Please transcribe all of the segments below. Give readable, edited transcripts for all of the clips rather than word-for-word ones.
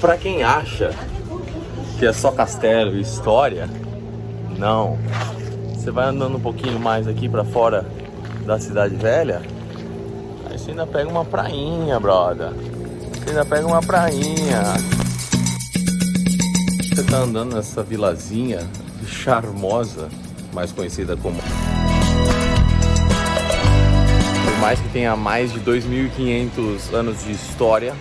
Pra quem acha que é só castelo e história, não. Você vai andando um pouquinho mais aqui pra fora da cidade velha, aí você ainda pega uma prainha, brother. Você ainda pega uma prainha. Você tá andando nessa vilazinha charmosa, mais conhecida como... Por mais que tenha mais de 2.500 anos de história,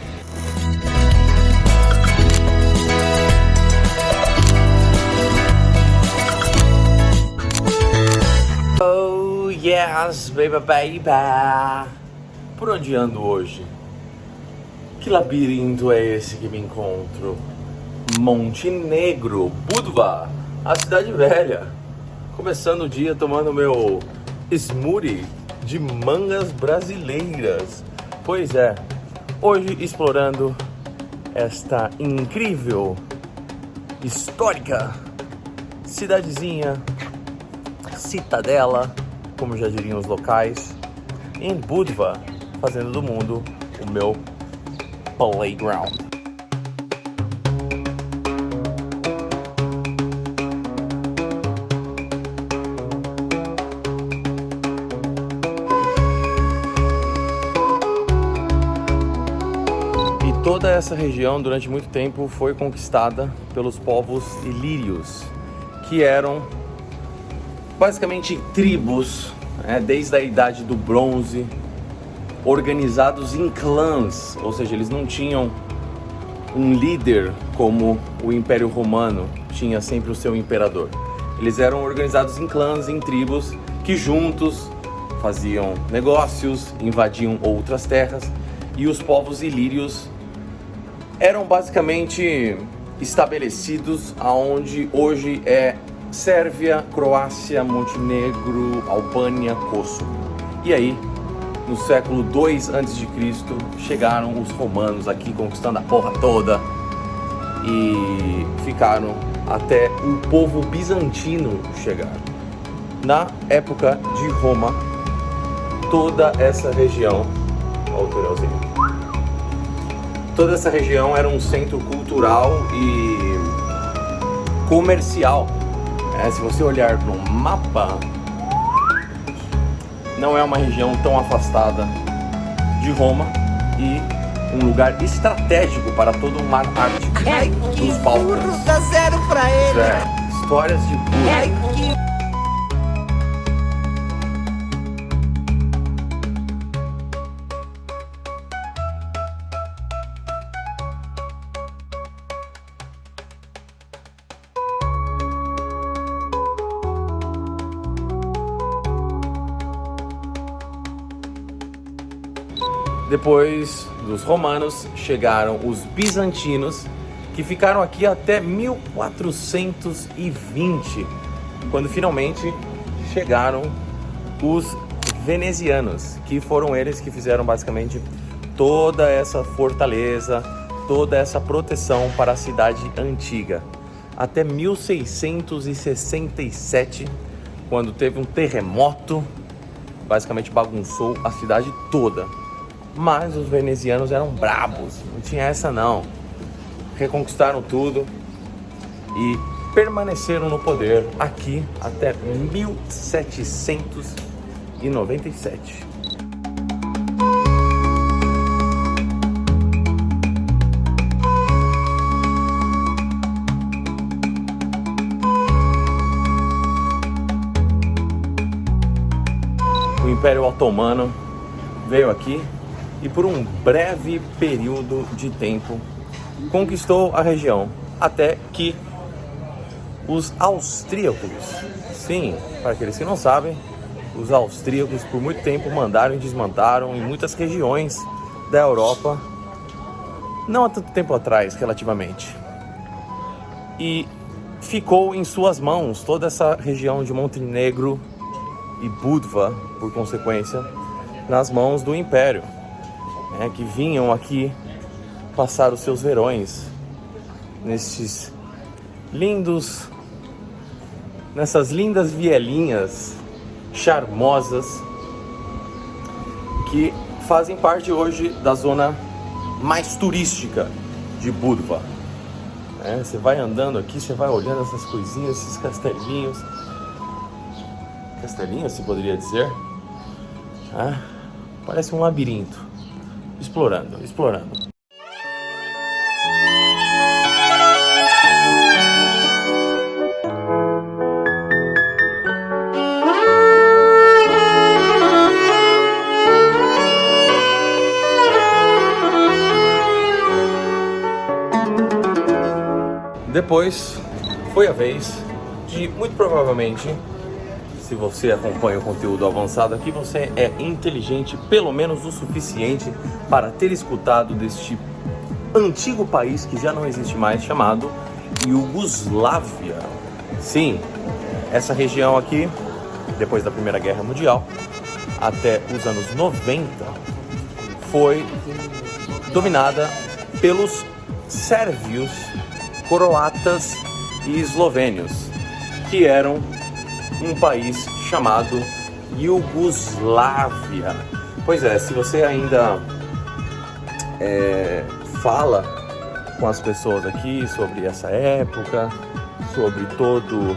oh yes, baby, baby. Por onde ando hoje? Que labirinto é esse que me encontro? Montenegro, Budva, a cidade velha. Começando o dia tomando meu smoothie de mangas brasileiras. Pois é, hoje explorando esta incrível, histórica cidadezinha, citadela, como já diriam os locais, em Budva, fazendo do mundo o meu playground. E toda essa região durante muito tempo foi conquistada pelos povos ilírios, que eram basicamente tribos, desde a idade do bronze, organizados em clãs, ou seja, eles não tinham um líder como o Império Romano tinha sempre o seu imperador. Eles eram organizados em clãs, em tribos, que juntos faziam negócios, invadiam outras terras, e os povos ilírios eram basicamente estabelecidos aonde hoje é Sérvia, Croácia, Montenegro, Albânia, Kosovo. E aí, no século II a.C., chegaram os romanos aqui conquistando a porra toda e ficaram até o povo bizantino chegar. Na época de Roma, toda essa região, olha o túnelzinho, toda essa região era um centro cultural e comercial. Se você olhar no mapa, não é uma região tão afastada de Roma e um lugar estratégico para todo o mar Ártico dos Balcãs. Dá zero pra ele. Histórias de burro. Depois dos romanos, chegaram os bizantinos, que ficaram aqui até 1420, quando finalmente chegaram os venezianos, que foram eles que fizeram basicamente toda essa fortaleza, toda essa proteção para a cidade antiga. Até 1667, quando teve um terremoto, basicamente bagunçou a cidade toda. Mas os venezianos eram brabos, não tinha essa não. Reconquistaram tudo e permaneceram no poder aqui até 1797. O Império Otomano veio aqui e por um breve período de tempo conquistou a região, até que os austríacos, sim, para aqueles que não sabem, os austríacos por muito tempo mandaram e desmandaram em muitas regiões da Europa, não há tanto tempo atrás, relativamente, e ficou em suas mãos toda essa região de Montenegro e Budva, por consequência, nas mãos do Império, que vinham aqui passar os seus verões nessas lindas vielinhas charmosas que fazem parte hoje da zona mais turística de Budva. Você vai andando aqui, você vai olhando essas coisinhas, esses castelinhos. Castelinhos, se poderia dizer. Parece um labirinto. Explorando. Depois foi a vez de, muito provavelmente, se você acompanha o conteúdo avançado aqui, você é inteligente pelo menos o suficiente para ter escutado deste antigo país que já não existe mais, chamado Iugoslávia. Sim, essa região aqui, depois da Primeira Guerra Mundial, até os anos 90, foi dominada pelos sérvios, croatas e eslovênios, que eram um país chamado Iugoslávia. Pois é, se você ainda fala com as pessoas aqui sobre essa época, sobre todo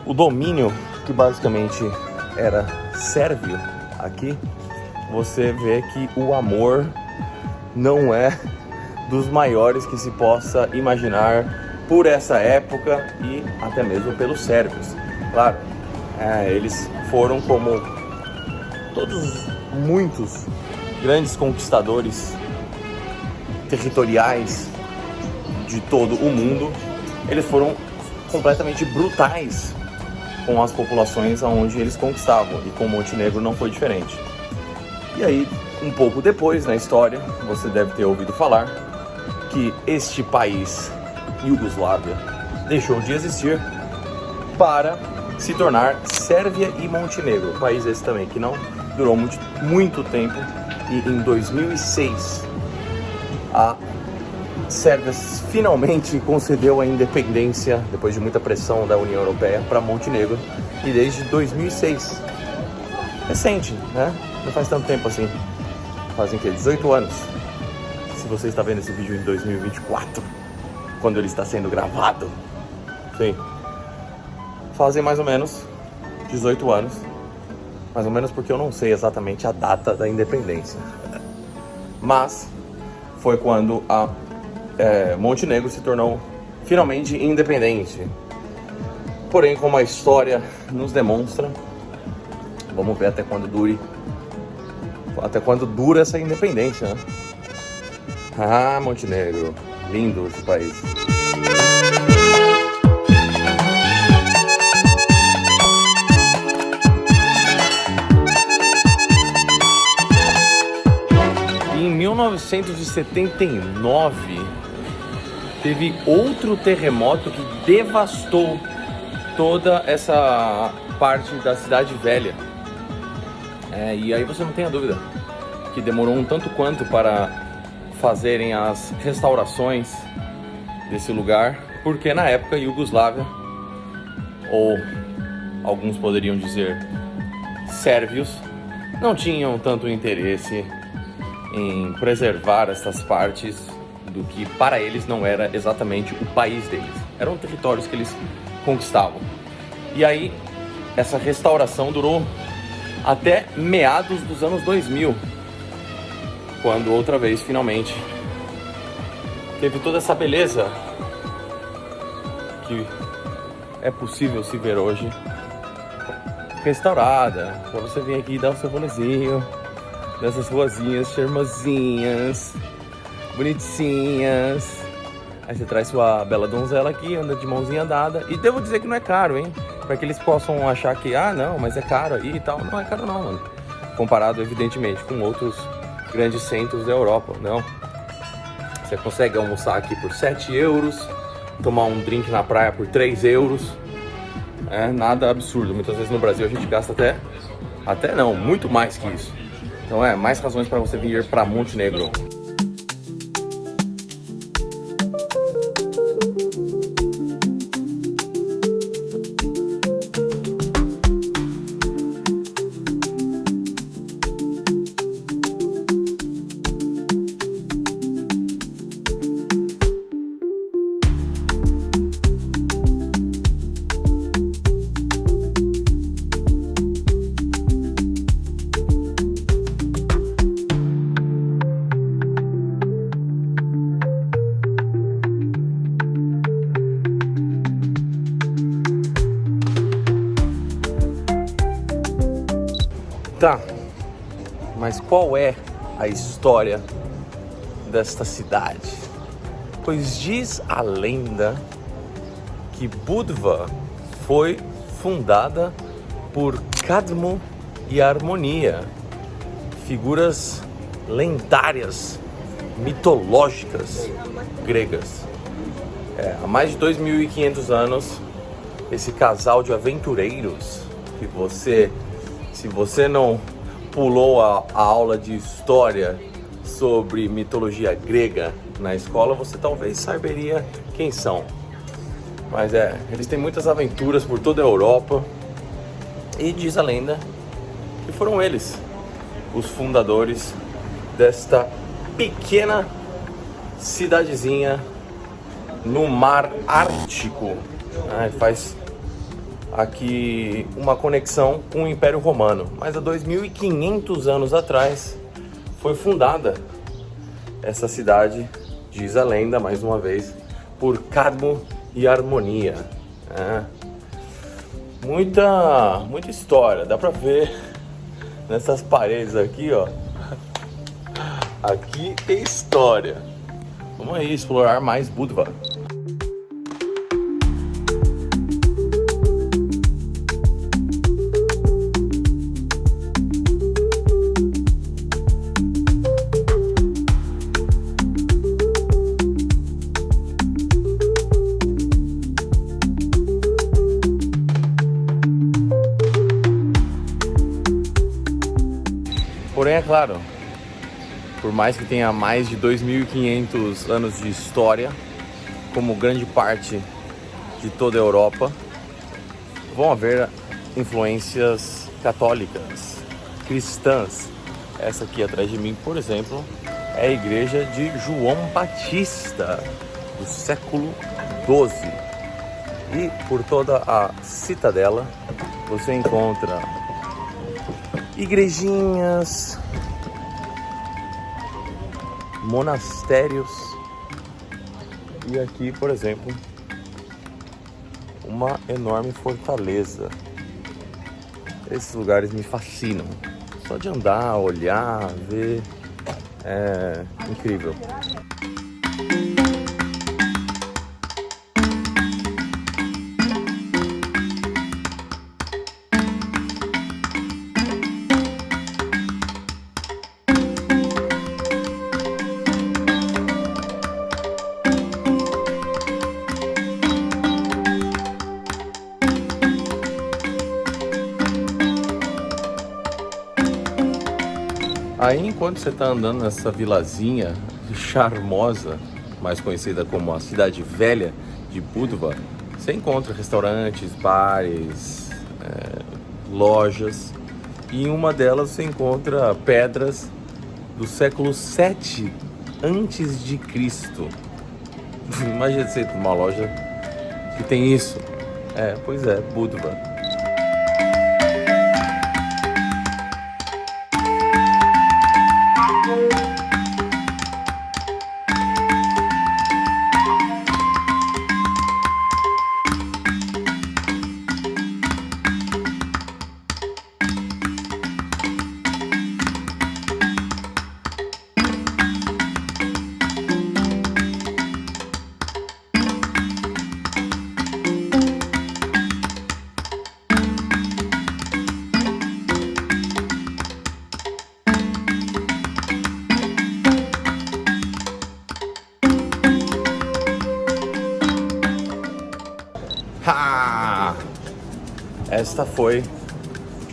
o domínio que basicamente era sérvio aqui, você vê que o amor não é dos maiores que se possa imaginar por essa época e até mesmo pelos sérvios. Claro, eles foram, como muitos grandes conquistadores territoriais de todo o mundo, eles foram completamente brutais com as populações aonde eles conquistavam, e com Montenegro não foi diferente. E aí, um pouco depois na história, você deve ter ouvido falar que este país, Iugoslávia, deixou de existir para se tornar Sérvia e Montenegro. País esse também que não durou muito tempo, e em 2006 a Sérvia finalmente concedeu a independência, depois de muita pressão da União Europeia, para Montenegro, e desde 2006, recente, né? Não faz tanto tempo assim, fazem 18 anos. Se você está vendo esse vídeo em 2024, quando ele está sendo gravado, sim, fazem mais ou menos 18 anos, mais ou menos, porque eu não sei exatamente a data da independência, mas foi quando a Montenegro se tornou finalmente independente. Porém, como a história nos demonstra, vamos ver até quando dura essa independência, né? Montenegro, lindo esse país. Em 1979, teve outro terremoto que devastou toda essa parte da Cidade Velha. E aí você não tem a dúvida que demorou um tanto quanto para fazerem as restaurações desse lugar, porque na época Iugoslávia, ou alguns poderiam dizer sérvios, não tinham tanto interesse em preservar essas partes do que para eles não era exatamente o país deles, eram territórios que eles conquistavam. E aí essa restauração durou até meados dos anos 2000, quando outra vez, finalmente, teve toda essa beleza que é possível se ver hoje, restaurada, para você vir aqui e dar o seu rolezinho nessas ruazinhas charmosinhas, bonitinhas. Aí você traz sua bela donzela aqui, anda de mãozinha dada, e devo dizer que não é caro, hein? Para que eles possam achar que, não, mas é caro aí e tal. Não é caro não, mano. Comparado, evidentemente, com outros grandes centros da Europa, não. Você consegue almoçar aqui por 7 euros, tomar um drink na praia por 3 euros. Nada absurdo. Muitas vezes no Brasil a gente gasta até não, muito mais que isso. Então mais razões para você vir para Montenegro. Tá, mas qual é a história desta cidade? Pois diz a lenda que Budva foi fundada por Cadmo e Harmonia, figuras lendárias, mitológicas gregas. Há mais de 2.500 anos, esse casal de aventureiros, que se você não pulou a aula de história sobre mitologia grega na escola, você talvez saberia quem são. Mas eles têm muitas aventuras por toda a Europa e diz a lenda que foram eles os fundadores desta pequena cidadezinha no mar Ártico. Faz aqui uma conexão com o Império Romano, mas há 2.500 anos atrás foi fundada essa cidade, diz a lenda, mais uma vez, por Cadmo e Harmonia. Muita história, dá pra ver nessas paredes aqui, ó. Aqui tem história. Vamos aí explorar mais Budva. Porém, é claro, por mais que tenha mais de 2.500 anos de história, como grande parte de toda a Europa, vão haver influências católicas, cristãs. Essa aqui atrás de mim, por exemplo, é a igreja de João Batista, do século XII. E por toda a citadela você encontra igrejinhas, monastérios e aqui, por exemplo, uma enorme fortaleza. Esses lugares me fascinam. Só de andar, olhar, ver, é incrível. Aí, enquanto você está andando nessa vilazinha charmosa, mais conhecida como a Cidade Velha de Budva, você encontra restaurantes, bares, lojas, e em uma delas você encontra pedras do século 7 antes de Cristo. Imagina você ir para uma loja que tem isso. Pois é, Budva. Esta foi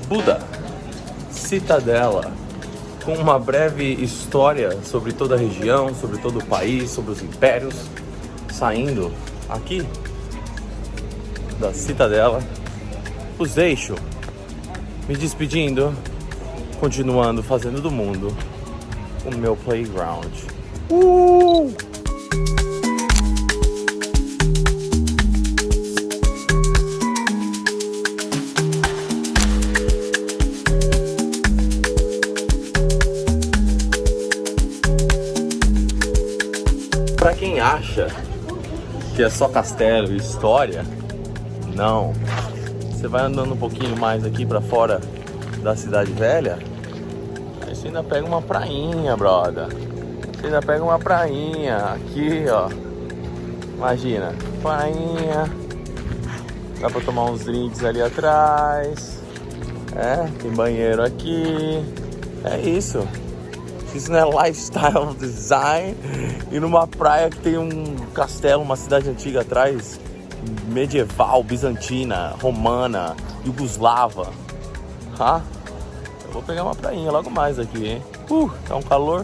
Buda, Citadela, com uma breve história sobre toda a região, sobre todo o país, sobre os impérios, saindo aqui da Citadela, o Zeixo, me despedindo, continuando fazendo do mundo o meu playground. Pra quem acha que é só castelo e história, não. Você vai andando um pouquinho mais aqui pra fora da cidade velha, aí você ainda pega uma prainha, brother. Você ainda pega uma prainha. Aqui, ó. Imagina, prainha. Dá pra tomar uns drinks ali atrás. Tem banheiro aqui. É isso. Isso não é lifestyle design. E numa praia que tem um castelo, uma cidade antiga atrás, medieval, bizantina, romana, iugoslava. Eu vou pegar uma prainha logo mais aqui, hein? Tá um calor.